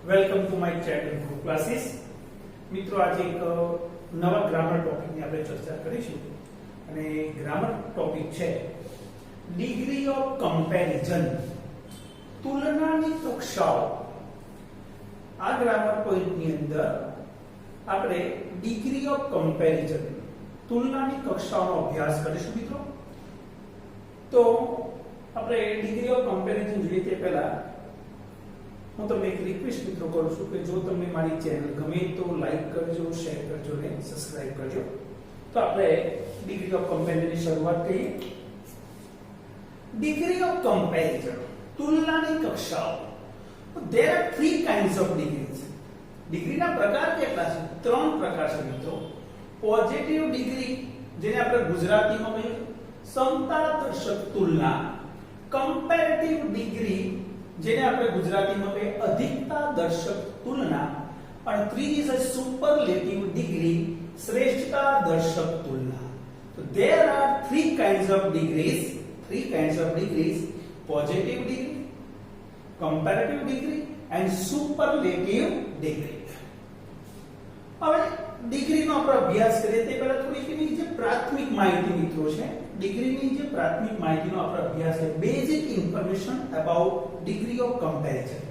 Welcome to my channel group classes. મિત્રો આજે એક નવા ગ્રામર ટોપિકની આપણે ચર્ચા કરીશું અને ગ્રામર ટોપિક છે ડિગ્રી ઓફ કમ્પેરિઝન, તુલનાની કક્ષાઓ। આ ગ્રામર પોઈન્ટની અંદર આપણે ડિગ્રી ઓફ કમ્પેરિઝન, તુલનાની કક્ષાઓનો અભ્યાસ કરીશું મિત્રો। તો આપણે ડિગ્રી ઓફ કમ્પેરિઝન જોઈએ તે પહેલા હું તમને એક રિક્વેસ્ટ મિત્રો કરું છું કે જો તમને મારી ચેનલ ગમે તો લાઈક કરજો, શેર કરજો અને સબસ્ક્રાઇબ કરજો। તો આપણે ડિગ્રી ઓફ કમ્પેરિઝનની શરૂઆત કરીએ। ડિગ્રી ઓફ કમ્પેરિઝન, તુલનાની કક્ષાઓ। there are three kinds of degrees। ડિગ્રીના પ્રકાર કેટલા છે? ત્રણ પ્રકાર છે મિત્રો। પોઝિટિવ ડિગ્રી, જેને આપણે ગુજરાતીમાં કહીએ સમતાદર્શક તુલના, કમ્પેરેટિવ ડિગ્રી, જેને આપણે ગુજરાતીમાં કહીએ અધિકતાદર્શક તુલના, અને ત્રીજી છે સુપરલેટિવ ડિગ્રી, શ્રેષ્ઠતાદર્શક તુલના। તો there are three kinds of degrees, positive degree, comparative degree and superlative degree। હવે ડિગ્રીનો આપણે અભ્યાસ કરીએ તે પહેલા થોડીક એની જે પ્રાથમિક માહિતી મિત્રો છે, ડિગ્રીની જે પ્રાથમિક માહિતીનો આપણે અભ્યાસ છે, basic information about degree of comparison.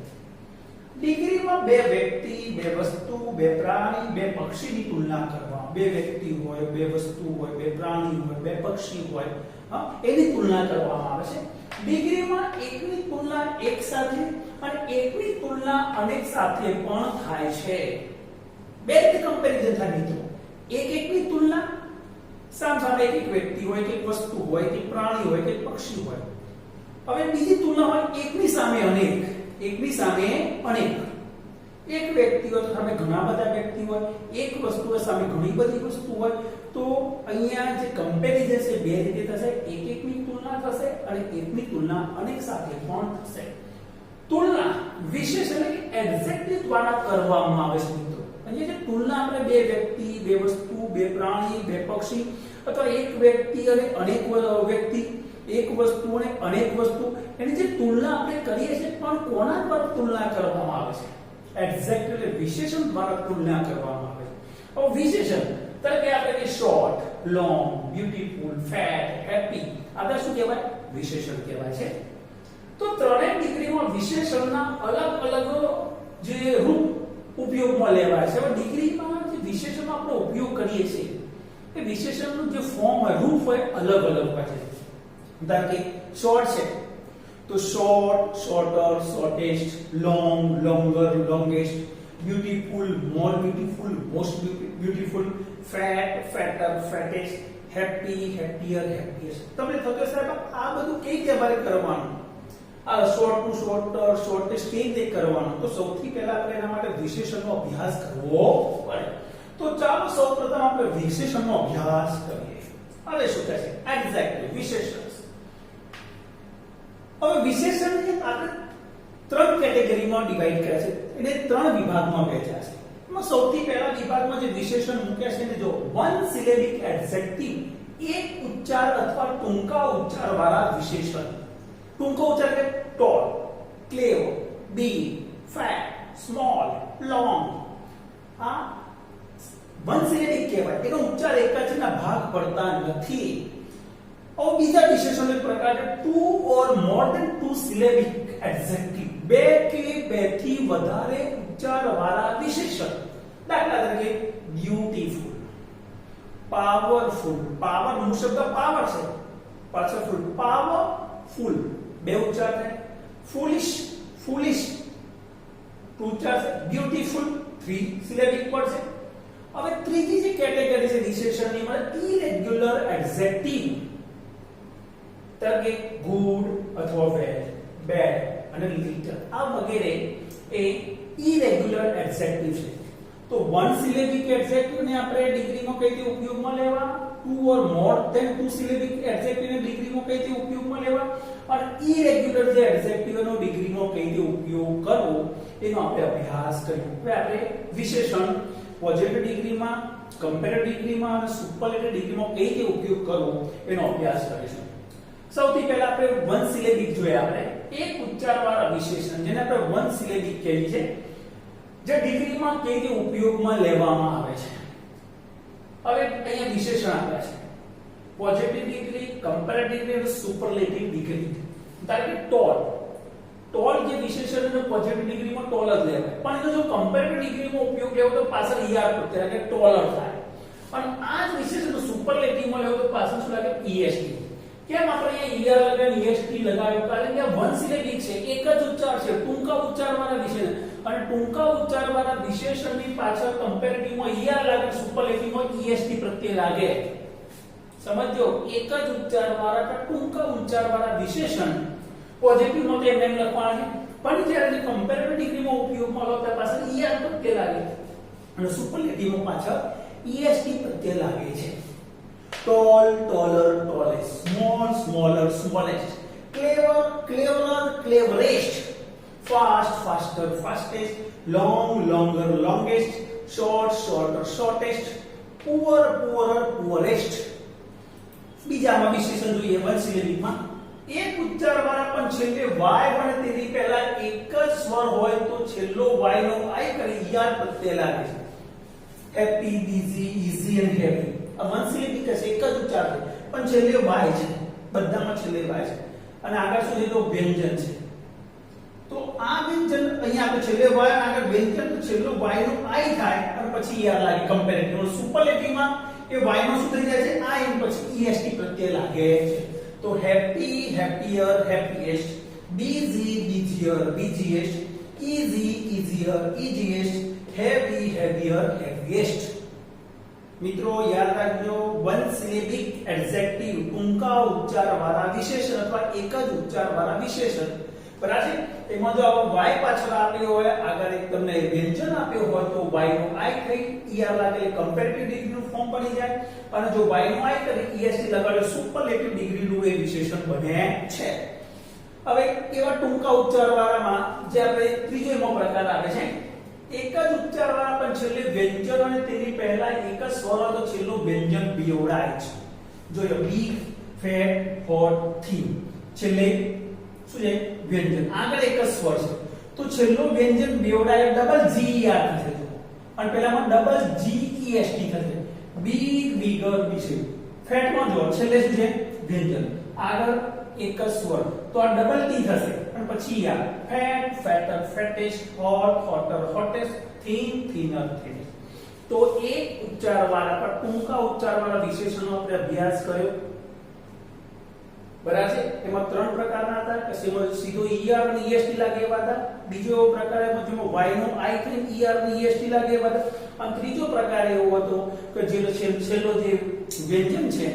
ડિગ્રીમાં બે વ્યક્તિ, બે વસ્તુ, બે પ્રાણી, બે પક્ષીની તુલના કરવા। બે વ્યક્તિ હોય, બે વસ્તુ હોય, બે પ્રાણી હોય, બે પક્ષી હોય, એની તુલના કરવામાં આવે છે। ડિગ્રીમાં એકની તુલના એક સાથે અને એકની તુલના અનેક સાથે પણ થાય છે। બે રીતે કમ્પેરિઝન થાય મિત્રો। એકની તુલના સામે એક વ્યક્તિ હોય કે વસ્તુ હોય કે પ્રાણી હોય કે પક્ષી હોય। હવે બીજી તુલના હોય એકની સામે અનેક, એકની સામે અનેક। એક વ્યક્તિ હોય તો સામે ઘણા બધા વ્યક્તિ હોય, એક વસ્તુ સામે ઘણી બધી વસ્તુ હોય। તો અહીંયા જે કમ્પેરિઝન છે બે રીતે થશે, એકની તુલના થશે અને એકની તુલના અનેક સાથે પણ થશે। તુલના વિશેષ એટલે કે એડજેક્ટિવ દ્વારા કરવામાં આવે છે મિત્રો। અહીંયા જે તુલના આપણે બે વ્યક્તિ, બે વસ્તુ, બે પ્રાણી, બે પક્ષી અથવા એક વ્યક્તિ અને અનેક વ્યક્તિ, એક વસ્તુ અને અનેક વસ્તુ, એની જે તુલના આપણે કરીએ છીએ પણ કોના દ્વારા તુલના કરવામાં આવે છે? એડજેક્ટ એટલે વિશેષણ દ્વારા તુલના કરવામાં આવે છે। હવે વિશેષણ તરીકે આપણે કે short, long, beautiful, fat, happy, આ શું કહેવાય? વિશેષણ કહેવાય છે। તો ત્રણેય ડિગ્રીમાં વિશેષણના અલગ અલગ જે રૂપ ઉપયોગમાં લેવાય છે। હવે ડિગ્રીમાં જે વિશેષણનો આપણે ઉપયોગ કરીએ છીએ એ વિશેષણનું જે ફોર્મ હોય, રૂપ હોય, અલગ અલગ હોય છે। ઉદાહરણ કે શોર્ટ છે તો short, shorter, shortest, long, longer, longest, beautiful, more beautiful, most beautiful, fat, fatter, fattest, happy, happier, happiest. તમને થતું સાહેબ આ બધું કઈ રીતે અમારે કરવાનું? આ શોર્ટ ટુ શોર્ટર, શોર્ટેસ્ટ કઈ રીતે કરવાનું? તો સૌથી પહેલા આપણે એના માટે વિશેષણનો અભ્યાસ કરવો પડે। તો ચાલો સૌપ્રથમ આપણે વિશેષણનો અભ્યાસ કરીએ। હવે શું કહે છે? એક્ઝેક્ટલી વિશેષણ। હવે વિશેષણને આપણે ત્રણ કેટેગરીમાં ડિવાઇડ કર્યા છે, એને ત્રણ વિભાગમાં વહેંચ્યા છે। એમાં સૌથી પહેલા વિભાગમાં જે વિશેષણ મૂક્યા છે એને જો વન સિલેબિક એડજેક્ટિવ, એક ઉચ્ચાર અથવા ટૂંકા ઉચ્ચાર વાળા વિશેષણ। ટૂંકો ઉચ્ચાર એટલે tall, clever, big, fat, small, long, આ વન સિલેબિક કહેવાય। એનો ઉચ્ચાર એક જ ના ભાગ પડતા નથી। और બીજા વિશેષણનો પ્રકાર છે ટુ ઓર મોર ધેન ટુ સિલેબિક એડજેક્ટિવ, બે કે બેથી વધારે ઉચ્ચાર વાળા વિશેષણ। દાખલા તરીકે બ્યુટીફુલ, પાવરફુલ, પાવર નો શબ્દ પાવર છે, પાછળ ફૂલ, પાવરફુલ બે ઉચ્ચાર છે, ફૂલિશ, ફૂલિશ ટુ ઉચ્ચાર છે, બ્યુટીફુલ થ્રી સિલેબિક વર્ડ છે। હવે ત્રીજી જે કેટેગરી છે વિશેષણની માં ઇરેગ્યુલર એડજેક્ટિવ, તરકે ગુડ અથવા વેલ, બેડ અને લિટલ, આ વગેરે એ ઇરેગ્યુલર એડજેક્ટિવ છે। તો વન સિલેબિક એડજેક્ટિવ ને આપણે ડિગ્રીમાં કઈ રીતે ઉપયોગમાં લેવા? ટુ ઓર મોર ધેન ટુ સિલેબિક એડજેક્ટિવ ને ડિગ્રીમાં કઈ રીતે ઉપયોગમાં લેવા? અને ઇરેગ્યુલર જે એડજેક્ટિવ નો ડિગ્રીમાં કઈ રીતે ઉપયોગ કરવો એનો આપણે અભ્યાસ કર્યો। હવે આપણે વિશેષણ પોઝિટિવ ડિગ્રીમાં, કમ્પેરેટિવ ડિગ્રીમાં અને સુપરલેટિવ ડિગ્રીમાં કઈ રીતે ઉપયોગ કરવો એનો અભ્યાસ કરીશું। સૌથી પહેલા આપણે વન સિલેબિક જોયા। આપણે એક ઉચ્ચાર વાળા વિશેષણ જેને આપણે વન સિલેબિક કહીએ છીએ। જે ડિગ્રીમાં કેવી રીતે ઉપયોગમાં લેવામાં આવે છે. હવે અહીંયા વિશેષણ આપ્યા છે. પોઝિટિવ ડિગ્રી, કમ્પેરેટિવ ડિગ્રી અને સુપરલેટિવ ડિગ્રી. ધારો કે ટોલ જે વિશેષણ છે પોઝિટિવ ડિગ્રીમાં ટોલ જ લેવાય, પણ એનો જો કમ્પેરેટિવ ડિગ્રીમાં ઉપયોગ લેવો તો પાછળ ઈઆર પ્રત્યય કે ટોલર થાય. પણ આ જ વિશેષણ સુપરલેટિવમાં લેવો તો પાછળ શું લાગે ઈએસટી. કેમ આપણે અહીંયા ઈઆર લગાવીને ઈએસટી લગાવ્યો? કારણ કે આ વન સિલેબિક છે, એક જ ઉચ્ચાર છે, ટૂંકા ઉચ્ચારવાળા વિશેષણ, અને ટૂંકા ઉચ્ચારવાળા વિશેષણની પાછળ કમ્પેરેટિવમાં ઈઆર લાગે, સુપરલેટિવમાં ઈએસટી પ્રત્યય લાગે. સમજો, એક જ ઉચ્ચારવાળા કે ટૂંકા ઉચ્ચારવાળા વિશેષણ પોઝિટિવમાં તો એમ લખવાનું છે, પણ જ્યારે કમ્પેરેટિવ ડિગ્રીમાં ઉપયોગમાં લો ત્યારે પાછળ ઈઆર પ્રત્યય લાગે અને સુપરલેટિવમાં પાછળ ઈએસટી પ્રત્યય લાગે છે. tall, taller, tallest, small, smaller, smallest, clever, cleverer, cleverest, fast, faster, fastest, long, longer, longest, short, shorter, shortest, poor, poorer, poorest. બીજામાં વિશેષણ જોઈએ વન સિલેબિકમાં. એક ઉચ્ચારવાળા પણ છેલ્લે y બને તેની પહેલા એક જ સ્વર હોય તો છેલ્લો y નો i કરી યાર પ્રત્યય લાગે છે. Happy, busy, easy and happy. આ વન સિલેબિક છે, એક જ ઉચ્ચાર છે, પણ છેલ્લે y છે, બધામાં છેલ્લે y છે. અને આગળ શું છે તો વ્યંજન છે. તો આ વ્યંજન અહીંયા આપણે છેલ્લે y અને આગળ વ્યંજન તો છેલ્લો y નો i થાય અને પછી યાર લાગે કમ્પેરેટિવ. સુપરલેટિવમાં એ y નો શું થઈ જાય છે i અને પછી est પ્રત્યય લાગે છે. તો happy, happier, happiest, busy, busier, busiest, easy, easier, easiest, heavy, heavier, heaviest. મિત્રો યાદ રાખજો, વન સિલેબિક એડજેક્ટિવ ટૂંકા ઉચ્ચારવાળા વિશેષણ અથવા એક જ ઉચ્ચારવાળા વિશેષણ બરાબર છે. એમાં જો આપણે y પાછળ આપ્યો હોય, આગળ એક તમને વ્યંજન આપ્યો હોય તો y નો i થઈ er લાગે કમ્પેરેટિવ ડિગ્રીનું ફોર્મ બની જાય, અને જો y નો i કરી est લગાડ્યો સુપરલેટિવ ડિગ્રીનું એ વિશેષણ બને છે. હવે એવા ટૂંકા ઉચ્ચારવાળામાં જે આપણે ત્રીજો એમાં પ્રકાર આવે છે, એક જ ઉચ્ચારવાળા પણ છેલ્લે વ્યંજન અને તેની પહેલા એક જ સ્વર હોય તો છેલ્લું વ્યંજન બેવડાય છે. જોયો, big, fat, hot, thin, છેલ્લે શું છે વ્યંજન, આગળ એક જ સ્વર છે તો છેલ્લો વ્યંજન બેવડાય ડબલ ger થશે, અને પેલામાં ડબલ gest થશે. big, bigger, bigger. ફેટ માં જો છેલ્લે શું છે વ્યંજન, આગળ એક જ સ્વર તો આ ડબલ t થશે અને પછી યાર fat, fatter, ફેટેસ્ટ, hot, હોટર, hottest, thin, thinner, થિનેસ્ટ. તો એક ઉચ્ચારવાળા પર ટૂંકા ઉચ્ચારવાળા વિશેષણનો આપણે અભ્યાસ કર્યો બરાબર છે. એમાં ત્રણ પ્રકારના હતા કે સીધો er અને est લાગે એવા હતા. બીજો એવો પ્રકાર એમાં જેમાં y નો i થઈને er અને est લાગે એવા હતા. અને ત્રીજો પ્રકાર એવો હતો કે જે છેલ્લો જે વ્યંજન છે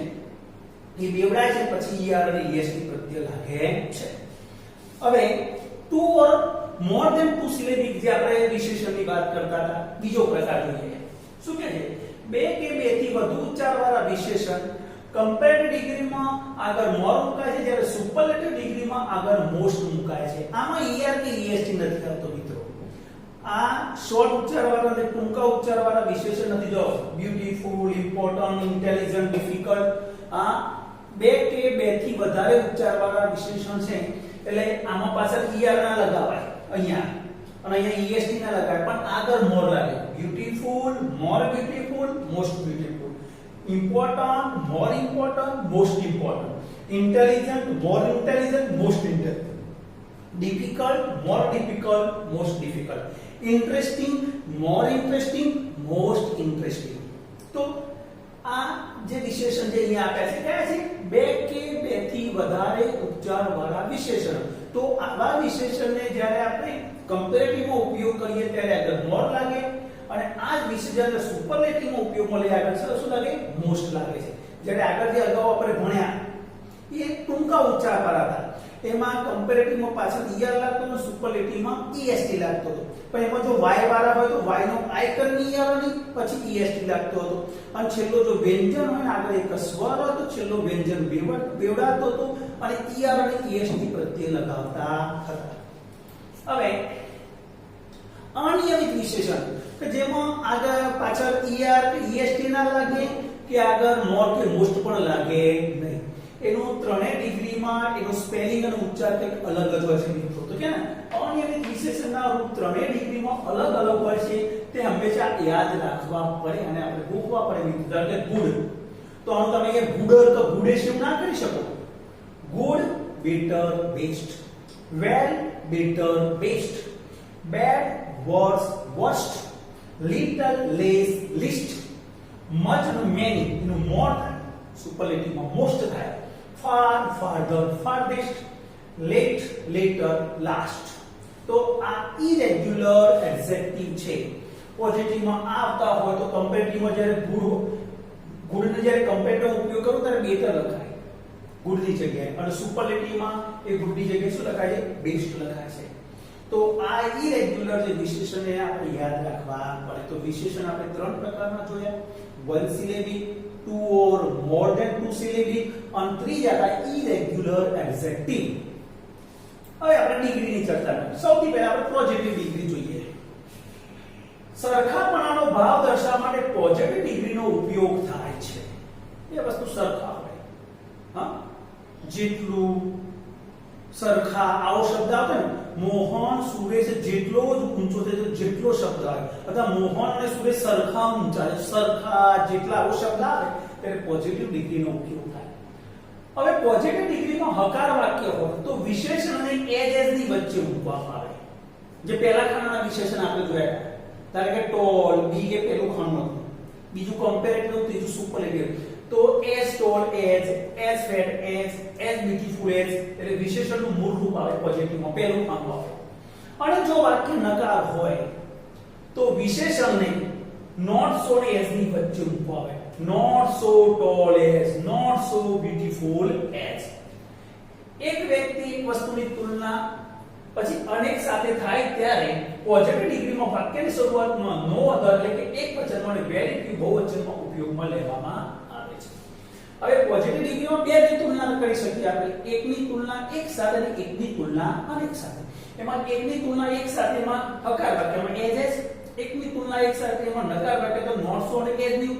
એ બેવડાય છે પછી er અને est પ્રત્યય લાગે છે. હવે two or more than two syllabic જે આપણે વિશેષણની વાત કરતા હતા, બીજો પ્રકાર જોઈએ. શું કહે છે? બે કે બે થી વધુ ઉચ્ચારવાળા વિશેષણ કમ્પેરેટિવ ડિગ્રીમાં આગળ મોર મુકાય છે, જ્યારે સુપરલેટિવ ડિગ્રીમાં આગળ મોસ્ટ મુકાય છે. આમાં er કે est નથી થતો મિત્રો. આ શોર્ટ ઉચ્ચારવાળા અને ટૂંકા ઉચ્ચારવાળા વિશેષણ નથી. જો બ્યુટીફુલ, ઇમ્પોર્ટન્ટ, ઇન્ટેલિજન્ટ, ડિફિકલ્ટ, આ બે કે બે થી વધારે ઉચ્ચારવાળા વિશેષણ છે એટલે આમાં પાછળ er ના લગાવાય અહીંયા, અને અહીંયા est ના લગાવાય, પણ આગળ મોર લાગે. Beautiful, more beautiful, most beautiful. Important, more important, most important. Intelligent, more intelligent, most intelligent. Difficult, more difficult, most difficult. Interesting, more interesting, most interesting. તો આ જે વિશેષણ જે અહીંયા આપ્યા છે કયા છે? બે કે બે થી વધારે ઉચ્ચારવાળા વિશેષણ. તો આવા વિશેષણને જ્યારે આપણે કમ્પેરેટિવમાં ઉપયોગ કરીએ ત્યારે આગળ મોર લાગે, અને આ જ વિશેષણ સુપરલેટિવમાં ઉપયોગમાં લઈ આગળ શું લાગે? મોસ્ટ લાગે છે. જ્યારે આગળ જે અગાઉ આપણે ભણ્યા એ ટૂંકા ઉચ્ચારવાળા હતા, એમાં કમ્પેરેટિવમાં પાછળ er લાગતો અને સુપરલેટિવમાં est લાગતો હતો. પણ એમાં જો y વાળા હોય તો y નો i કરીને er અને પછી est લાગતો હતો, અને છેલ્લો જો વ્યંજન હોય ને આગળ એક સ્વર હોય તો છેલ્લો વ્યંજન બેવડાતો હતો અને er અને est પ્રત્યય લગાવતા હતા. હવે અનિયમિત વિશેષણ કે જેમાં આગળ પાછળ er કે est ના લાગે કે આગળ મોર કે મોસ્ટ પણ લાગે નહીં. એનું ત્રણેય ડિગ્રીમાં એનો સ્પેલિંગ અને ઉચ્ચાર કંઈક અલગ જ હોય છે મિત્રો. તો કે અનિયમિત વિશેષણના રૂપ ત્રણેય ડિગ્રીમાં અલગ અલગ હોય છે તે હંમેશા યાદ રાખવા પડે અને આપણે ગોખવા પડે મિત્રો. એટલે ગુડ તો આનું તમે કે ગુડર તો ગુડેશ ના કરી શકો. Good better best, well better best, bad worse worst, little less least, much નું મેની નું મોર થાય, સુપરલેટિવમાં મોસ્ટ થાય, far farther farthest, late later last. તો આ ઇરેગ્યુલર એડજેક્ટિવ છે. પોઝિટિવમાં આવતા હોય તો કમ્પેરેટિવમાં જ્યારે ગુડ ને જ્યારે કમ્પેરેટિવ ઉપયોગ કરો ત્યારે બેટર લખાય ગુડ ની જગ્યાએ, અને સુપરલેટિવમાં એ ગુડ ની જગ્યાએ શું લખાય છે? બેસ્ટ લખાય છે. તો આ ઇરેગ્યુલર જે વિશેષણને આપણે યાદ રાખવા પડે. તો વિશેષણ આપણે ત્રણ પ્રકારના જોયા: વન સિલેબિક, ટુ ઓર મોર ધેન ટુ સિલેબિક, અને ત્રીજા હતા ઇરેગ્યુલર એડજેક્ટિવ. હવે આપણે ડિગ્રીની ચર્ચા કરીએ. સૌથી પહેલા આપણે પોઝિટિવ ડિગ્રી જોઈએ. સરખાપણાનો ભાવ દર્શાવવા માટે પોઝિટિવ ડિગ્રીનો ઉપયોગ થાય છે. એ વસ્તુ સરખા હોય, હા, જેટલું, સરખા, આવો શબ્દ આવે ને, મોહન સુરેશ જેટલો જ ઊંચો છે જેટલો શબ્દ આવે, અથવા મોહન અને સુરેશ સરખા ઊંચા છે, સરખા, જેટલા, આવો શબ્દ આવે ત્યારે પોઝિટિવ ડિગ્રીનો ઉપયોગ થાય. હવે પોઝિટિવ ડિગ્રીમાં હકાર વાક્ય હોય તો વિશેષણને એજ ની વચ્ચે મૂકવામાં આવે. જે પહેલા ખાનાના વિશેષણ આપણે જોયા, ધારો કે ટોલ, બી કે પેલું ખાનું હતું, બીજું કમ્પેરેટિવ, ત્રીજું સુપરલેટિવ. તો as tall as, as fat as, as beautiful as, એટલે વિશેષણનું મૂળ રૂપ આવે પોઝિટિવમાં, પહેલું ખાનું આવે. અને જો વાક્ય નકાર હોય તો વિશેષણને નોટ સો એઝ ની વચ્ચે મૂકવામાં આવે. Not so tall as, not so beautiful as. એક વ્યક્તિ એક વસ્તુની તુલના પછી અનેક સાથે થાય ત્યારે પોઝિટિવ ડિગ્રીમાં વાક્યની શરૂઆતમાં નો અધર એટલે કે એક વચનમાં અને વેરી ફ્યુ બહુવચનમાં ઉપયોગમાં લેવામાં આવે છે. હવે પોઝિટિવ ડિગ્રીમાં બે ની તુલના કરી શકીએ આપણે. એકની તુલના એક સાથે અને એકની તુલના અનેક સાથે. એમાં એકની તુલના એક સાથેમાં હકાર વાક્યમાં એઝ, એકની તુલના એક સાથે એમાં નકાર વાક્ય તો નોટ સો અને એઝ ની.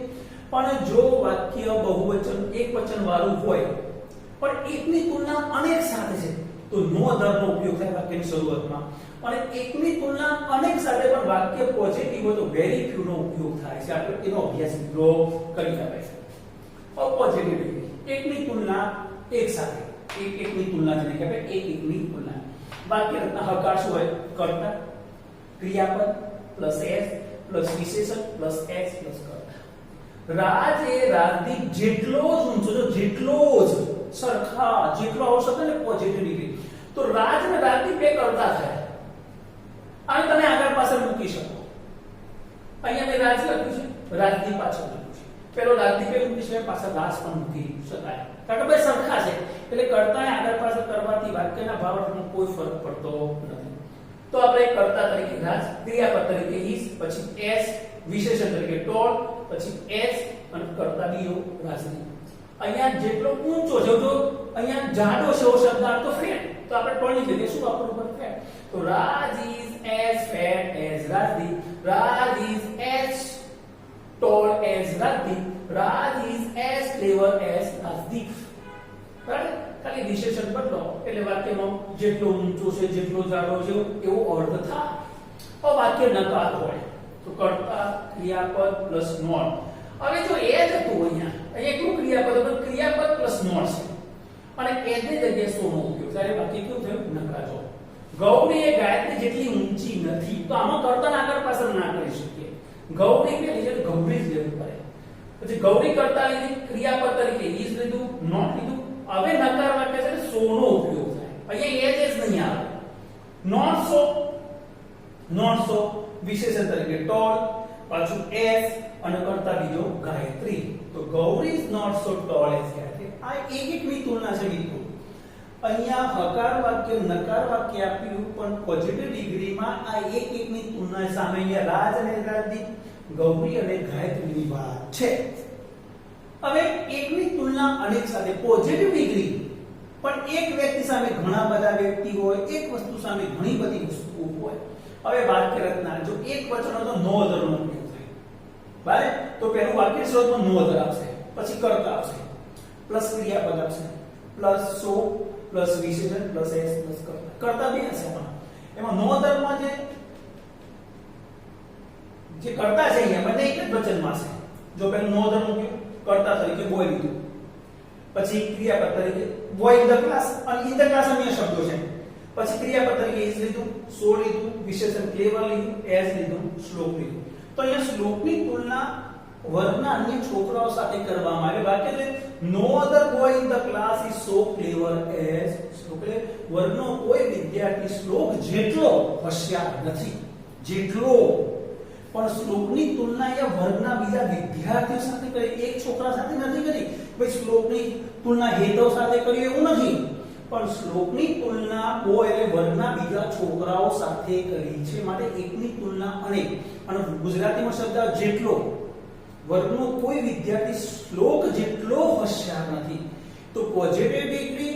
પણ જો વાક્ય બહુવચન એકવચન વાળું હોય પણ એકની તુલના અનેક સાથે છે તો નો અધર નો ઉપયોગ થાય વાક્યની શરૂઆતમાં. અને એકની તુલના અનેક સાથે પણ વાક્ય પોઝિટિવ હોય તો વેરી ફ્યુ નો ઉપયોગ થાય છે. આપણે એનો અભ્યાસ મિત્રો કરી શકાય છે. પોઝિટિવ ડિગ્રી એકની તુલના એક સાથે, એકની તુલના જેને કહેવાય એકની તુલના. વાક્ય રચના હકાર શું હોય? કર્તા, ક્રિયાપદ પ્લસ એસ પ્લસ વિશેષણ પ્લસ એસ પ્લસ કર્તા. રાજ એ રાજદીપ જેટલો જ ઊંચો છે, જેટલો જ, સરખા, જેટલો આવો શબ્દ ને પોઝિટિવ ડિગ્રી. તો રાજ અને રાજદીપ બે કરતા થાય. અને તમે આગળ પાછળ મૂકી શકો. અહીંયા મેં રાજ લખ્યું છે, રાજદીપ પાછળ લખ્યું છે. પેલો રાજદીપે મૂકી શકાય, પાછળ રાજ પણ મૂકી શકાય. કારણ કે બે સરખા છે એટલે કરતા આગળ પાછળ કરવાથી વાક્યના ભાવાર્થમાં કોઈ ફરક પડતો નથી. તો આપણે કરતા તરીકે રાજ, ક્રિયાપદ તરીકે ઇઝ, પછી એસ, વિશેષણ તરીકે ટોલ, પછી એસ અને કર્તા બીજો રાજદીપ. અહીંયા જેટલો ઊંચો છે, જો અહીંયા જાડો છે એવો શબ્દ આવે તો ફેટ, તો આપણે ટોલ ની જગ્યાએ શું વાપરવું પડે? ફેટ. તો Raj is as fat as Rajdeep, Raj is as tall as Rajdeep, Raj is as clever as Rajdeep. બરાબર? ખાલી વિશેષણ બદલો એટલે વાક્યમાં જેટલો ઊંચો છે, જેટલો જાડો છે એવો અર્થ થાય. હવે વાક્ય નકાર હોય તો કર્તા, ક્રિયાપદ પ્લસ નોટ. હવે જો એ જ હતું અહીંયા એકલું ક્રિયાપદ હતું, ક્રિયાપદ પ્લસ નોટ છે અને એ જ જગ્યાએ સો નો ઉપયોગ, ત્યારે બાકી કેવું થયું? નકાર. જો ગૌરી એ ગાયત્રી જેટલી ઊંચી નથી તો આમાં કર્તા આગળ પાછળ ના કરી શકીએ. ગૌરી કે લીધે ગૌરી જ લેવું પડે. પછી ગૌરી કરતા લીધી, ક્રિયાપદ તરીકે ઇઝ લીધું, નોટ લીધું. હવે નકાર વાક્ય છે સો નો ઉપયોગ થાય. અહીંયા એ જ નહીં આવે. નોટ સો, નોટ સો, વિશેષણ તરીકે ટોલ, પાછું એસ અને કર્તા બીજો ગાયત્રી. તો Gauri is not so tall as Gayatri. આ એકની તુલના છે મિત્રો. અહીંયા હકાર વાક્ય નકાર વાક્ય આપ્યું પણ પોઝિટિવ ડિગ્રીમાં આ એકની તુલના સામે અહીંયા રાજ અને રાજદીપ, ગૌરી અને ગાયત્રીની વાત છે. હવે એકની તુલના અનેક સાથે પોઝિટિવ ડિગ્રી પણ એક વ્યક્તિ સામે ઘણા બધા વ્યક્તિ હોય, એક વસ્તુ સામે ઘણી બધી વસ્તુઓ હોય. હવે વાક્ય રચના જો એક વચન હોય તો નો અધર નો ઉપયોગ થાય. બરાબર? તો પહેલું વાક્ય શરૂઆતમાં નો અધર આવશે, પછી કર્તા આવશે, પ્લસ ક્રિયાપદ આવશે, પ્લસ સો, પ્લસ વિશેષણ, પ્લસ એસ, પ્લસ કર્તા. કર્તા બે હશે પણ એમાં નો અધરમાં જે કરતા છે અહીંયા બંને એક જ વચનમાં છે. જો પેલું નો અધર મૂક્યું કરતા તરીકે બોય લીધું, પછી ક્રિયાપદ તરીકે બોય ઇન ધ ક્લાસ, અને ઇન ધ ક્લાસ અન્ય શબ્દો છે. પછી ક્રિયાપદ તરીકે ઇઝ લીધું, સો લીધું, વિશેષણ ક્લેવર લીધું, એઝ લીધું, શ્લોક લીધું. તો અહીંયા શ્લોકની તુલના વર્ગના અન્ય છોકરાઓ સાથે કરવામાં આવે. વાક્ય છે no other boy in the class is so clever as Shlok. વર્ગનો કોઈ વિદ્યાર્થી શ્લોક જેટલો હોશિયાર નથી, જેટલો. પણ શ્લોકની તુલના અહીંયા વર્ગના બીજા વિદ્યાર્થીઓ સાથે કરી, એક છોકરા સાથે નથી કરી. ભાઈ શ્લોકની તુલના હેતવ સાથે કરી એવું નથી, પણ શ્લોકની તુલના બોય એટલે વર્ગના બીજા છોકરાઓ સાથે કરી છે. માટે એકની તુલના અનેક, અને ગુજરાતીમાં શબ્દ જેટલો. વર્ગનો કોઈ વિદ્યાર્થી શ્લોક જેટલો હોશિયાર નથી. તો પોઝિટિવ ડિગ્રી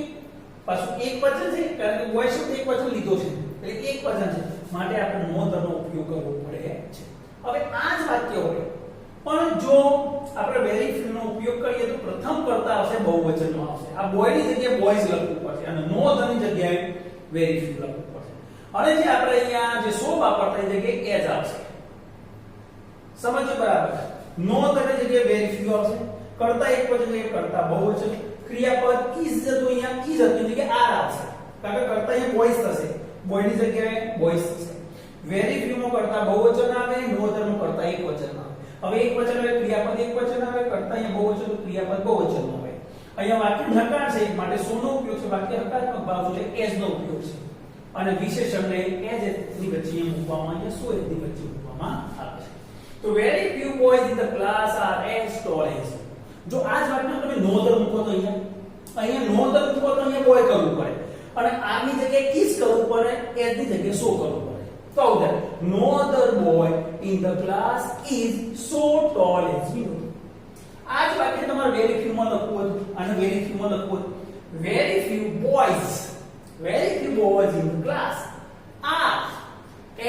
પાછું એક વચન છે, કારણ કે બોય શબ્દ એક વચન લીધો છે એટલે એક વચન છે, માટે આપણે નો ધરનો ઉપયોગ કરવો પડે છે. હવે આ જ વાક્ય હોય, પણ જો આપણે વેરી ફ્યુ નો ઉપયોગ કરીએ તો પ્રથમ કરતા આવશે બહુવચનમાં આવશે. આ બોય ની જગ્યાએ બોયઝ લખવું પડશે અને નો ધર ની જગ્યાએ વેરી ફ્યુ લખવું પડશે. અને જે આપણે અહીંયા જે સો વાપરતા એ જગ્યાએ એઝ આવશે. સમજો બરાબર? નો ધર ની જગ્યાએ વેરી ફ્યુ આવશે, કરતા એક વચન એ કરતા બહુવચન, ક્રિયાપદ ઇઝ જતું અહીંયા ઇઝ હતી જગ્યાએ આર આવશે, કારણ કે કરતા અહીંયા બોયઝ થશે, બોય ની જગ્યાએ બોયઝ થશે. વેરી ફ્યુ માં કરતા બહુવચન આવે, નો અધર માં કરતા એક વચન આવે. હવે એક વચન એટલે ક્રિયાપદ એક વચન આવે, કરતા અહીંયા બહુવચન તો ક્રિયાપદ બહુવચન આવે. અહીંયા વાક્ય હકાર છે માટે સો નો ઉપયોગ છે, વાક્ય હકારાત્મક ભાવ છે એઝ નો ઉપયોગ છે, અને વિશેષણને એઝ ની વચ્ચે મૂકવામાં અહીંયા સો ની વચ્ચે મૂકવામાં આવે છે. તો very few boys in the class are as tall as. જો આ જ વાક્ય તમે નો અધર મૂકો તો અહીંયા નો અધર મૂકો તો અહીંયા બોય કરવું પડે, અને આર ની જગ્યાએ ઇઝ કરવું પડે, એઝ ની જગ્યાએ સો કરવું પડે. So that no other boy in the class is so tall as you. આ જ વાક્ય તમારે વેરી ફ્યુ માં લખવું હતું, અને વેરી ફ્યુ માં લખવું હતું very few boys in the class are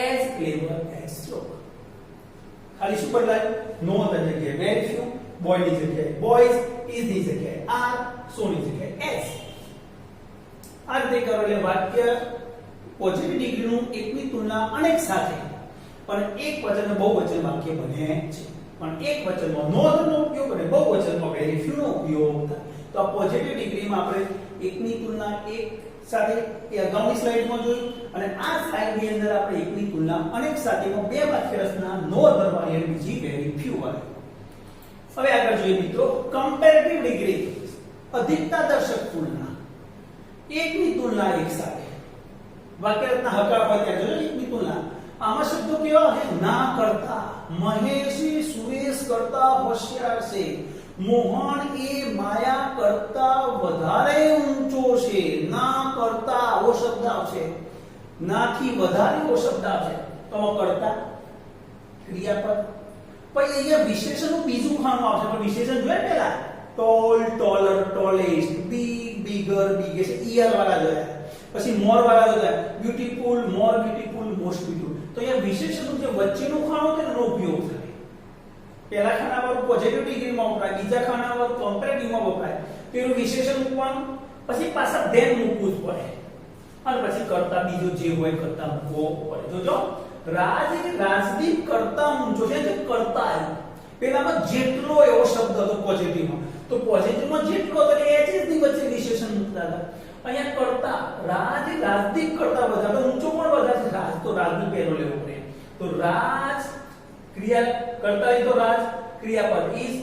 as clever as Shlok. ખાલી શું બદલાય? નો અધર જગ્યાએ very few, boy ની જગ્યાએ boys, is ની જગ્યાએ are, so ની જગ્યાએ as. આ રીતે કરો એટલે વાક્ય પોઝિટિવ ડિગ્રીનું એકની તુલના અનેક સાથે પણ એક વચન બહુવચન વાક્ય બને છે. પણ એક વચનમાં નો અધરનો ઉપયોગ અને બહુવચનમાં વેરી ફ્યુ નો ઉપયોગ થાય. તો આ પોઝિટિવ ડિગ્રીમાં આપણે એકની તુલના એક સાથે એ અગાઉની સ્લાઇડમાં જોયું, અને આ સ્લાઇડની અંદર આપણે એકની તુલના અનેક સાથેમાં બે વાક્ય રચના નો અધર વાળી અને બીજી વેરી ફ્યુ વાળી. હવે આગળ જોઈએ મિત્રો કમ્પેરેટિવ ડિગ્રી, અધિકતા દર્શક તુલના. એકની તુલના એક સાથે વાક્ય રચના હકાર હોય ત્યાં જોજો એકની તુલના. આમાં શબ્દો કેવા છે? ના કરતા, મહેશી સુરેશ કરતા હોશિયાર છે, મોહન એ માયા કરતા વધારે ઊંચો છે. ના કરતા આવો શબ્દ આવશે, નાથી વધારે એવો શબ્દ આવશે. તો કરતા ક્રિયાપદ, પછી અહીંયા વિશેષણનું બીજું ખાનું આવશે, પણ વિશેષણ જોયા પહેલા tall, taller, tallest, big, bigger, biggest, ઈયર વાળા જોયા, પછી મોર વાળા જોયા, beautiful, more beautiful, most beautiful. તો અહીંયા વિશેષણનું જે વચ્ચેનું ખાનું છે એનો ઉપયોગ થાય. પહેલા ખાનાવાળું પોઝિટિવ ડિગ્રીમાં વપરાય, બીજા ખાનાવાળું કમ્પેરેટિવમાં વપરાય. પેલું વિશેષણ મૂકવાનું, પછી પાછા ધેન મૂકવું જ પડે, અને પછી કરતા બીજો જે હોય કરતા મૂકવો પડે. જોજો રાજદીપ કરતા ઊંચો છે, જે કરતા પેલામાં જેટલો એવો શબ્દ હતો પોઝિટિવમાં, તો પોઝિટિવમાં જેટલો હતો એ જ ની વચ્ચે વિશેષણ મૂકતા હતા. અહીંયા કરતા રાજદીપ કરતા વધારે ઊંચો પણ વધારે છે, રાજ તો રાજનું પહેલો લેવો પડે. તો રાજ ક્રિયા કરતા તો રાજ ક્રિયાપદ ઇઝ.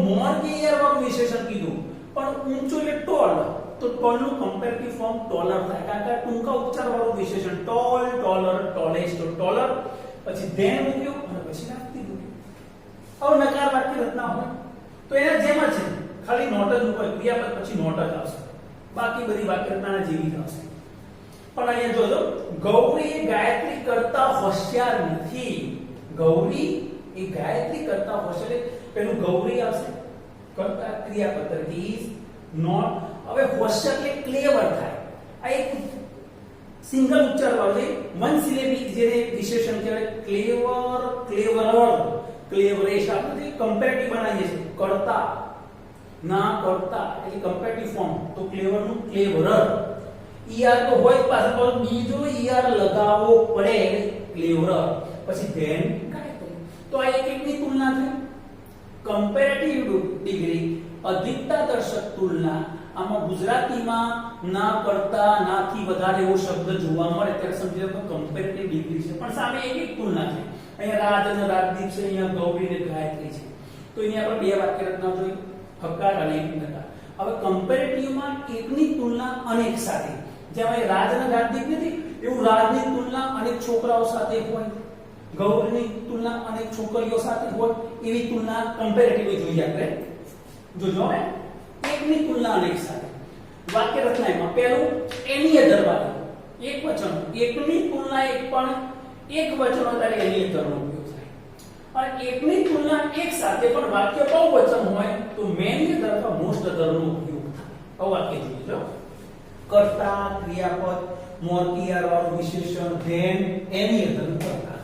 મોર કે યાર વાળું વિશેષણ કીધું, પણ ઊંચો એટલે ટોલ, તો ટોલ નું કમ્પેરેટિવ ફોર્મ ટોલર થાય, કારણ કે ટૂંકા ઉચ્ચાર વાળું વિશેષણ ટોલ, ટોલર, ટોલેસ્ટ, તો ટોલર, પછી ધેન મૂક્યું અને પછી રાજદીપ મૂક્યું. હવે નકાર વાક્ય રચના હોય તો એના જેમ જ છે, ખાલી નોટ જ ઉપર ક્રિયાપદ પછી નોટ જ આવશે, બાકી બધી વાક્ય રચના જેવી જ આવશે. પણ અહીંયા જોજો ગૌરી એ ગાયત્રી કરતા હોશિયાર નથી. ગૌરી એ ગાયત્રી કરતા હોશિયાર, પેલું ગૌરી આવશે કરતા ક્રિયાપદ તરીકે ઇઝ, નોટ. હવે હોશિયાર એટલે ક્લેવર થાય. આ એક સિંગલ ઉચ્ચાર વાળો છે, વન સિલેબિક જેને વિશેષણ કહેવાય. ક્લેવર, ક્લેવરર, ક્લેવરેશ આપણે કમ્પેરેટિવ બનાવીએ છીએ. કરતા ના કરતા એટલે કમ્પેરેટિવ ફોર્મ, તો ક્લેવર નું ક્લેવરર. ઈઆર તો હોય જ પાછળ, પણ બીજો ઈઆર લગાવવો પડે ક્લેવર, પછી ધેન ગાયત્રી. તો આ એક એકની તુલના થઈ. કમ્પેરેટિવ ડિગ્રી અધિકતા દર્શક તુલના, આમાં ગુજરાતીમાં ના કરતા નાથી વધારે એવો શબ્દ જોવા મળે ત્યારે સમજી લો કમ્પેરેટિવ ડિગ્રી છે, પણ સામે એક એક તુલના છે. અહીંયા રાજ અને રાજદીપ છે, અહીંયા ગૌરી અને ગાયત્રી છે. તો અહીંયા આપણે બે વાક્ય રચના જોઈ, હકાર અને એકતા. હવે કમ્પેરેટિવમાં એકની તુલના અનેક સાથે, જેમ અહીં રાજ અને રાજદીપ નથી એવું રાજની તુલના અનેક છોકરાઓ સાથે હોય, ગૌરીની તુલના અનેક છોકરીઓ સાથે હોય, એવી તુલના કમ્પેરેટિવ જોઈએ આપણે. જોજો ને, એકની તુલના અનેક સાથે. વાક્ય રચનામાં પહેલું એની અધર વાળું એક વચન, એકની તુલના એક પણ એક વચન ત્યારે એની અધરનો ઉપયોગ થાય. અને એકની તુલના એક સાથે પણ વાક્ય બહુવચન હોય તો મેની અધર અથવા મોસ્ટ અધરનો ઉપયોગ થાય. આ વાક્ય જોજો. કર્તા, ક્રિયાપદ, મોર ઈઆર વાળું વિશેષણ, ધેન, એની અધર કર્તા.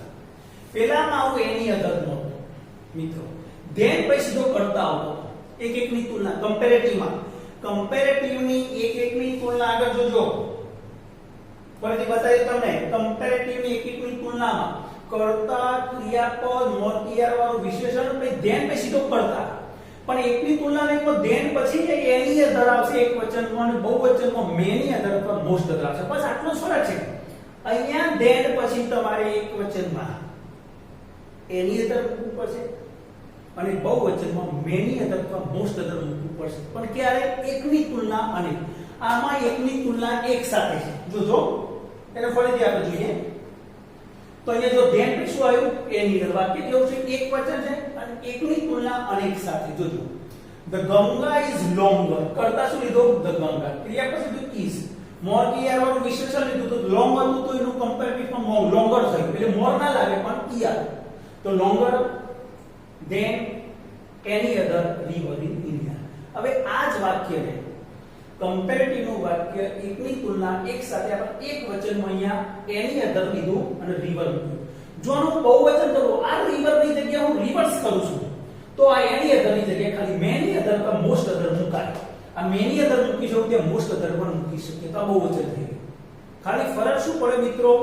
પહેલામાં આવું એની અધર નહોતું મિત્રો, ધેન પછી સીધો કર્તા આવતો. એક એકની તુલના કમ્પેરેટિવમાં, કમ્પેરેટિવની એક એકની તુલના આગળ જોજો, ફરીથી બતાવી તમને. કમ્પેરેટિવની એક એકની તુલનામાં કર્તા, ક્રિયાપદ, મોર ઈઆર વાળું વિશેષણ, પછી ધેન પછી સીધો કર્તા. પણ એકની તુલના નહીં તો ધેન પછી એની અધર આવશે એક વચનમાં, અને બહુવચનમાં મેની અધર અથવા મોસ્ટ અધર આવશે. બસ આટલો જ ફરક છે. અહીંયા ધેન પછી તમારે એક વચનમાં એની અધર મૂકવું પડશે અને બહુવચનમાં મેની અધર અથવા મોસ્ટ અધર મૂકવું પડશે. પણ ક્યારે? એકની તુલના અનેક. આમાં એકની તુલના એક સાથે છે. જોજો એને ફરીથી આપણે જોઈએ. તો અહીંયા જો ધેન પછી શું આવ્યું? એની અધર. વાક્ય કેવું છે? એક વચન છે અને એકની તુલના અનેક સાથે. જોજો, the Ganga is longer. કરતા શું લીધો? the Ganga. ક્રિયા પછી લીધું is. મોર ઈઆર વાળું વિશેષણ લીધું તો લોંગ હતું તો એનું કમ્પેરેટિવમાં લોંગર થયું, એટલે મોર ના લાગે પણ ઈઆર. તો longer than any other river in India. હવે આ જ વાક્યને કમ્પેરેટિવ નું વાક્ય એકની તુલના એક સાથે આપણે એક વચનમાં અહીંયા એની અધર લીધું અને river મૂક્યું. જો આનું બહુવચન કરું, આ river ની જગ્યાએ હું rivers કરું છું, તો આ એની અધર ની જગ્યાએ ખાલી મેની અધર અથવા મોસ્ટ અધર મુકાય. આ મેની અધર મૂકી શકું ત્યાં મોસ્ટ અધર પણ મૂકી શકીએ, તો આ બહુવચન થઈ ગયું. ખાલી ફરક શું પડે મિત્રો?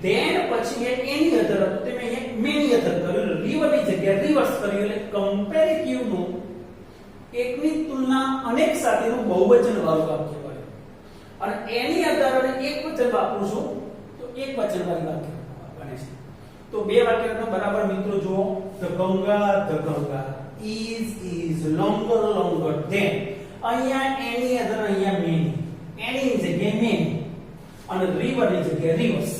ધેન પછી એની અધર હતું તે મેં મેની અધર કર્યું, river ની જગ્યાએ રિવર્સ કર્યું, એટલે કમ્પેરેટિવ નું એકની તુલના અનેક સાથેનું બહુવચન વાળું વાક્ય બને. અને એની અધર અને એક વચન વાપરું છું તો એક વચન વાળું વાક્ય બને છે. તો બે વાક્યનો બરાબર મિત્રો જુઓ. the Ganga is longer than. અહીંયા એની અધર, અહીંયા મેની, એની જગ્યાએ મેની અને river ની જગ્યાએ રિવર્સ.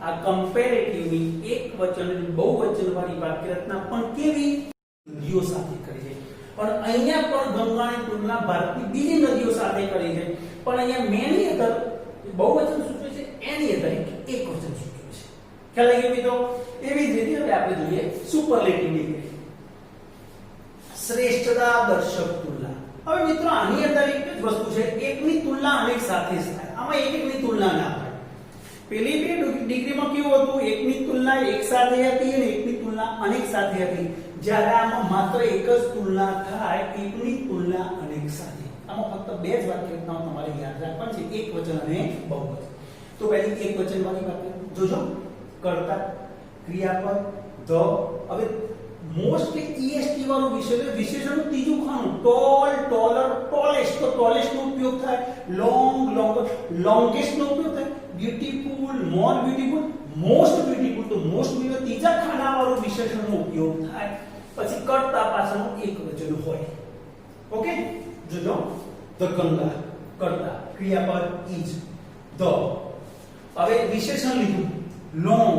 આ કમ્પેરેટિવની એક વચન બહુવચન વાળી વાક્ય રચના પણ કેવી? નદીઓ સાથે કરી છે. પણ અહીંયા પણ ગંગાની તુલના ભારતની બીજી નદીઓ સાથે કરી છે. પણ અહીંયા મેની અધર બહુવચન સૂચવે છે, એની અધર એક વચન સૂચવે છે. ખ્યાલ આવી ગયો મિત્રો? એવી જ રીતે હવે આપણે જોઈએ સુપરલેટિવ ડિગ્રી, શ્રેષ્ઠતા દર્શક તુલના. હવે મિત્રો આની અંદર એક જ વસ્તુ છે, એકની તુલના અનેક સાથે થાય. આમાં એક એકની તુલના ના થાય. પેલી બે ડિગ્રીમાં કેવું હતું? એકની તુલના એક સાથે હતી અને એકની તુલના અનેક સાથે હતી. જ્યારે આમાં માત્ર એક જ તુલના થાય, એકની તુલના અનેક સાથે. આમાં ફક્ત બે જ વાક્ય રચનાઓ તમારે યાદ રાખવાની છે, એક વચન અને બહુવચન. તો પહેલી એક વચન વાળી વાક્ય જોજો. કર્તા, ક્રિયાપદ, ધ. હવે મોસ્ટ ઈએસટી વાળું વિશેષણનું ત્રીજું ખાનું ટોલ, ટોલર, ટોલેસ્ટ. તો ટોલેસ્ટ નો ઉપયોગ થાય, લોંગ, લોંગર, લોંગેસ્ટ નો ઉપયોગ થાય, beautiful, more beautiful, most beautiful. તો મોસ્ટ બ્યુટીફુલ ત્રીજા ખાના વાળું વિશેષણનો ઉપયોગ થાય. પછી કર્તા પાછળનું એક વચન હોય. ઓકે, જોજો. ધ ગંગા, કર્તા, ક્રિયાપદ ઇઝ, ધ. હવે વિશેષણ લીધું લોંગ.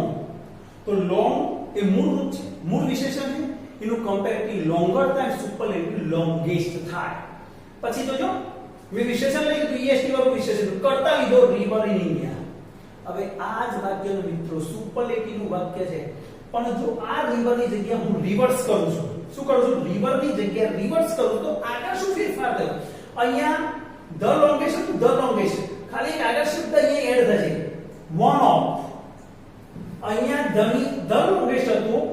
તો લોંગ એ મૂળ રૂપ છે, મૂળ વિશેષણ છે. એનું કમ્પેરેટિવ લોંગર થાય, સુપરલેટિવ લોંગેસ્ટ થાય. પછી તો જો મેં વિશેષણ લઈ લીધું, ઈએસટી વાળું વિશેષણ કરતા લીધો, river in India. હવે આ જ વાક્યનો મિત્રો સુપરલેટિવ નું વાક્ય છે, પણ જો આ river ની જગ્યાએ હું રિવર્સ કરું છું, શું કરું છું? river ની જગ્યાએ રિવર્સ કરું તો આગળ શું ફેરફાર થયો? અહીંયા the longest ખાલી એક આગળ શબ્દ અહીંયા એડ થશે, one of. અહીંયા the longest હતું,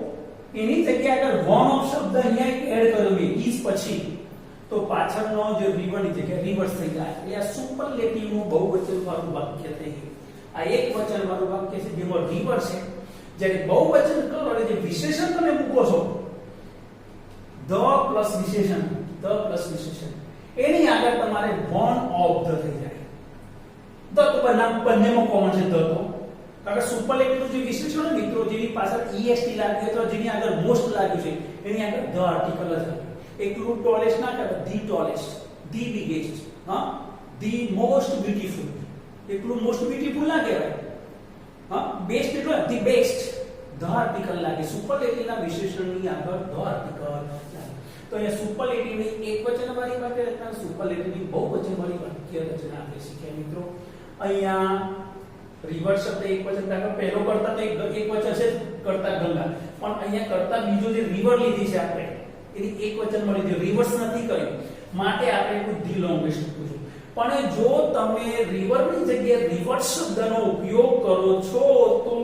એની જગ્યાએ આગળ one of શબ્દ અહીંયા એડ કર્યો મેં is પછી. તો પાછળનો જે રિવર્સ છે કે રિવર્સ થઈ જાય એટલે આ સુપરલેટિવ નું બહુવચન વાળું વાક્ય થઈ ગયું. આ એક વચન વાળું વાક્ય છે જેમાં રિવર્સ છે. જ્યારે બહુવચન કરો એટલે જે વિશેષણ તમે મૂકો છો ધ પ્લસ વિશેષણ એની આગળ તમારે વન ઓફ ધ થઈ જાય. ધ તો બંનેમાં કોમન છે ધ તો કારણ કે સુપરલેટિવ જે વિશેષણ હોય મિત્રો જેની પાછળ est લાગ્યું અથવા જેની આગળ મોસ્ટ લાગ્યું છે એની આગળ ધ આર્ટિકલ જ આવે. એકલું ટોલેસ્ટ ના કહેવાય ધી ટોલેસ્ટ ધી બિગેસ્ટ હા ધી મોસ્ટ બ્યુટીફુલ એકલું મોસ્ટ બ્યુટીફુલ ના કહેવાય હા બેસ્ટ એટલે ધી બેસ્ટ ધ આર્ટિકલ લાગે સુપરલેટિવના વિશેષણની આગળ ધ આર્ટિકલ લાગે. તો અહીંયા સુપરલેટિવની એકવચન વાળી વાક્ય રચના સુપરલેટિવની બહુવચન વાળી વાક્ય રચના આપણે શીખ્યા મિત્રો. અહીંયા રિવર્સ શબ્દ એકવચન કાકા પહેલો કરતા તો એકવચન છે કરતા ગંગા પણ અહીંયા કરતા બીજો જે રિવર લીધી છે આપણે એની એકવચન મળી છે રિવર્સ નથી કર્યું માટે આપણે કોઈ ધી લોંગેસ્ટ લખ્યું. પણ જો તમે રિવરની જગ્યાએ રિવર્સ શબ્દનો ઉપયોગ કરો છો તો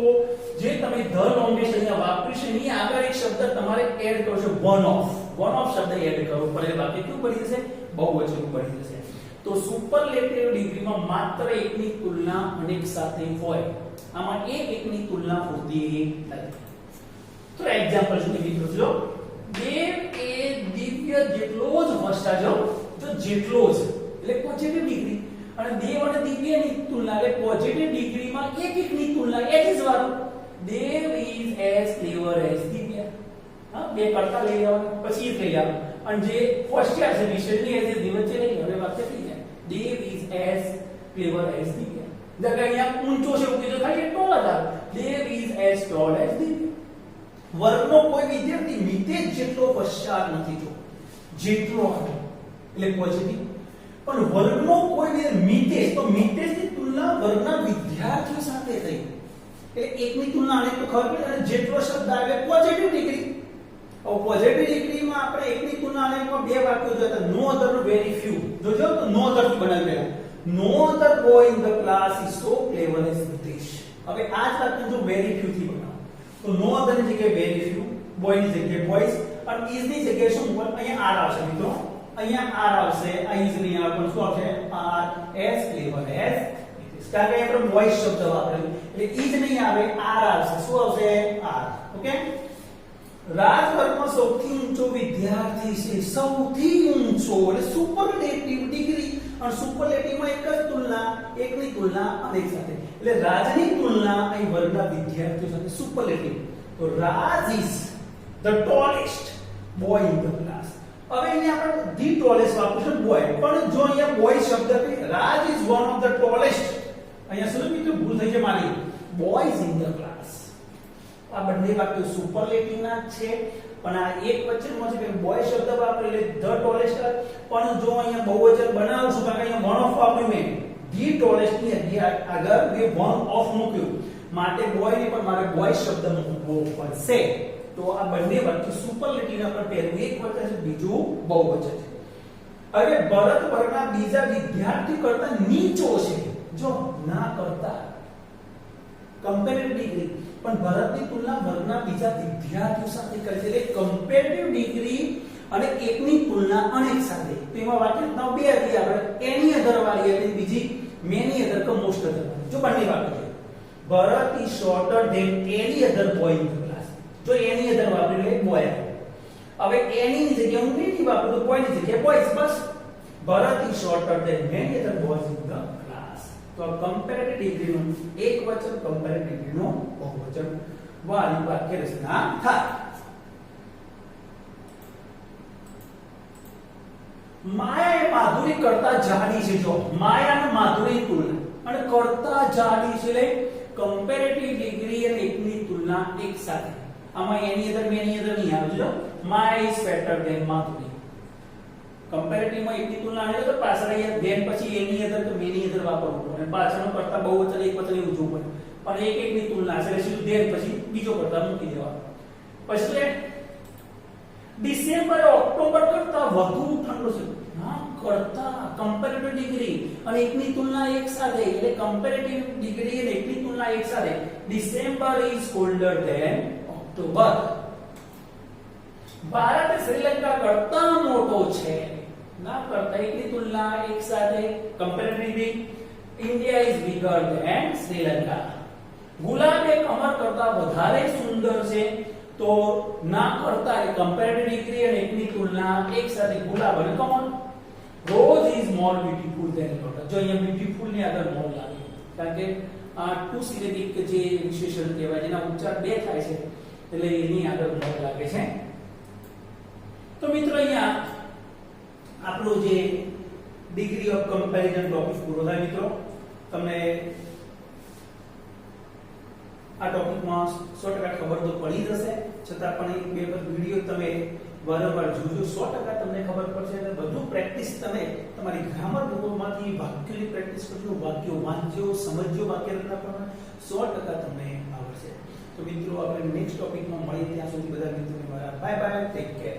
જે તમે ધ લોંગેસ્ટ અહીંયા વાપરી છે એની આગળ એક શબ્દ તમારે એડ કરશો વન ઓફ શબ્દ એડ કરવો પડે બાકી કેવું બની જશે બહુવચન બની જશે. તો સુપરલેટિવ ડિગ્રીમાં માત્ર એકની તુલના અનેક સાથે હોય આમાં એકની તુલના હોતી નથી. તો એક્ઝામ્પલ શું મિત્રો જો દેવ એ દિવ્ય જેટલો જ ભ્રષ્ટાચાર જો જેટલો જ એટલે પોઝિટિવ ડિગ્રી અને દેવ અને દિવ્યની તુલના એટલે પોઝિટિવ ડિગ્રીમાં એકની તુલના એટ ઇઝ વાળું દેવ ઇઝ એઝ ક્લેવર એઝ દિવ્ય હા બે કરતા લઈ આવવાનું પછી એ થઈ આવે અને જે ફર્સ્ટ યર છે વિશેષની એઝ દિવ્ય છે નહીં હવે વાક્ય થઈ જાય દેવ ઇઝ એઝ ક્લેવર એઝ દિવ્ય. એટલે અહીંયા ઊંચો છે એવું કીધું થાય ટોલ હતા દેવ ઇઝ એઝ ટોલ એઝ દિવ્ય. વર્ગનો કોઈ વિદ્યાર્થી મિતેજ જેટલો હોશિયાર નથી જો જેટલો એટલે પોઝિટિવ પણ વર્ગનો કોઈ મિતેજ તો મિતેજની તુલના વર્ગના વિદ્યાર્થીઓ સાથે થઈ એટલે એકની તુલના અનેક તો ખબર પડે અને જેટલો શબ્દ આવે પોઝિટિવ ડિગ્રી. હવે પોઝિટિવ ડિગ્રીમાં આપણે એકની તુલના અનેકમાં બે વાક્યો જોતા નો અધર વેરી ફ્યુ જોજો તો નો અધર થી બનાવી લેવું no other boy in the class is so clever as Nitesh. હવે આ જ વાક્ય જો વેરી ફ્યુ થી બનાવો તો નો અધર ની જગ્યાએ વેરી ફ્યુ બોય ની જગ્યાએ બોયઝ અને ઇઝ ની જગ્યાએ શું મૂકવાનું અહીંયા આર આવશે મિત્રો અહીંયા આર આવશે આ ઇઝ ની આવે પણ શું આવશે are as clever as Nitesh. કારણ કે આપણે બોયઝ શબ્દ વાપરેલું એટલે ઇઝ નહીં આવે આર આવશે શું આવશે આર. ઓકે રાજવર્ગમાં સૌથી ઊંચો વિદ્યાર્થી છે સૌથી ઊંચો એટલે સુપરલેટિવ ડિગ્રી અને સુપરલેટિવમાં એક જ તુલના એકની તુલના અનેક સાથે એટલે રાજની તુલના અહીં વર્ગના વિદ્યાર્થીઓ સાથે સુપરલેટિવ. તો Raj is the tallest boy in the class. હવે અહીંયા આપણે ધી ટોલેસ્ટ વાપરીશું બોય પણ જો અહીંયા બોય શબ્દ કે Raj is one of the tallest અહીંયા શું મિત્રો ભૂલ થઈ છે મારી બોયઝ ઇન ધ ક્લાસ. આ બંને વાક્યો સુપરલેટિવના છે પણ આ એક વચનમાં છે કે બોય શબ્દ વાપરેલો ધ ટોલેસ્ટ પણ જો અહીંયા બહુવચન બનાવશું કારણ કે અહીંયા વન ઓફ વાપર્યું મેં ધી ટોલેસ્ટ ની આગળ મેં વન ઓફ મૂક્યું માટે બોય ને પણ મારે બોય શબ્દ મૂકવો પડશે. તો આ બંને વાક્યો સુપરલેટિવના પર પહેલું એક વચન છે બીજું બહુવચન છે. હવે ભરત વર્ગના બીજા વિદ્યાર્થી કરતા નીચો છે જો ના કરતા કમ્પેરેટિવ ડિગ્રી પણ ભરતની તુલના વર્ગના બીજા વિદ્યાર્થીઓ સાથે કરે છે એટલે કમ્પેરેટિવ ડિગ્રી અને એકની તુલના અનેક સાથે. તો એમાં વાક્ય નવ બે હતી આપણે એની અધર વાળી હતી બીજી મેની અધર કે મોસ્ટ અધર જો બંને વાક્ય છે Bharat is shorter than any other boy in the class. જો એની અધર વાપરી લે બોય હવે એની ની જગ્યાએ હું મેની વાપરું તો બોય ની જગ્યાએ બોયઝ બસ Bharat is shorter than many other boys in the તો કમ્પેરેટિવ ડિગ્રીનું એક વચન કમ્પેરેટિવ ડિગ્રીનું બહુવચન વાળી વાક્ય રચના થાય. માયા એ માધુરી કરતા જાડી છે જો માયા અને માધુરી તુલના અને કરતા જાડી છે એટલે કમ્પેરેટિવ ડિગ્રી અને એકની તુલના એક સાથે. આમાં એની અધર મેની અધર નહીં આવે જો Maya is better than Madhuri. Comparative માં એકની તુલના આવે તો પાછળ અહીંયા ધેન પછી એની અધર તો મેની અધર વાપરવું અને પાછળનો કરતા બહુવચન એક વચન એવું જોવું પડે પણ એકની તુલના છે સીધું ધેન પછી બીજો કરતા મૂકી દેવાનો. પછી ડિસેમ્બર ઓક્ટોબર કરતા વધુ ઠંડો છે હા કરતા કમ્પેરેટિવ ડિગ્રી અને એકની તુલના એક સાથે એટલે કમ્પેરેટિવ ડિગ્રી અને એકની તુલના એક સાથે December is colder than October. Bharat Sri Lanka કરતા મોટો છે ના કરતા એકની તુલના એક સાથે comparatively India is bigger than Sri Lanka. ગુલાબ એ કમર કરતા વધારે સુંદર છે. તો ના કરતા એ કમ્પેરેટિવ ડિગ્રી અને એકની તુલના એક સાથે ગુલાબ અને કમળ. Rose is more beautiful than lotus. જો અહીંયા બ્યુટીફુલ ની આગળ મોર લાગે કારણ કે આ ટુ સિલેબિક જે વિશેષણ કહેવાય જેના ઉચ્ચાર બે થાય છે એટલે એની આગળ મોર લાગે છે. તો મિત્રો અહીંયા આપણું જે ડિગ્રી ઓફ કમ્પેરિઝન ટોપિક પૂરો થાય. મિત્રો તમને આ ટોપિકમાં 100% ખબર તો પડી જશે, છતાં પણ એક બે વિડિયો તમે વારંવાર જોજો, 100% તમને ખબર પડશે. અને બધું પ્રેક્ટિસ તમે તમારી ગ્રામર બુકમાંથી વાક્યોની પ્રેક્ટિસ કરજો, વાક્યો વાંચજો, સમજજો, વાક્ય રચના પણ 100% તમને આવડશે. તો મિત્રો આપણે નેક્સ્ટ ટોપિકમાં મળીએ, ત્યાં સુધી બધા મિત્રોને મારા બાય બાય, ટેક કેર.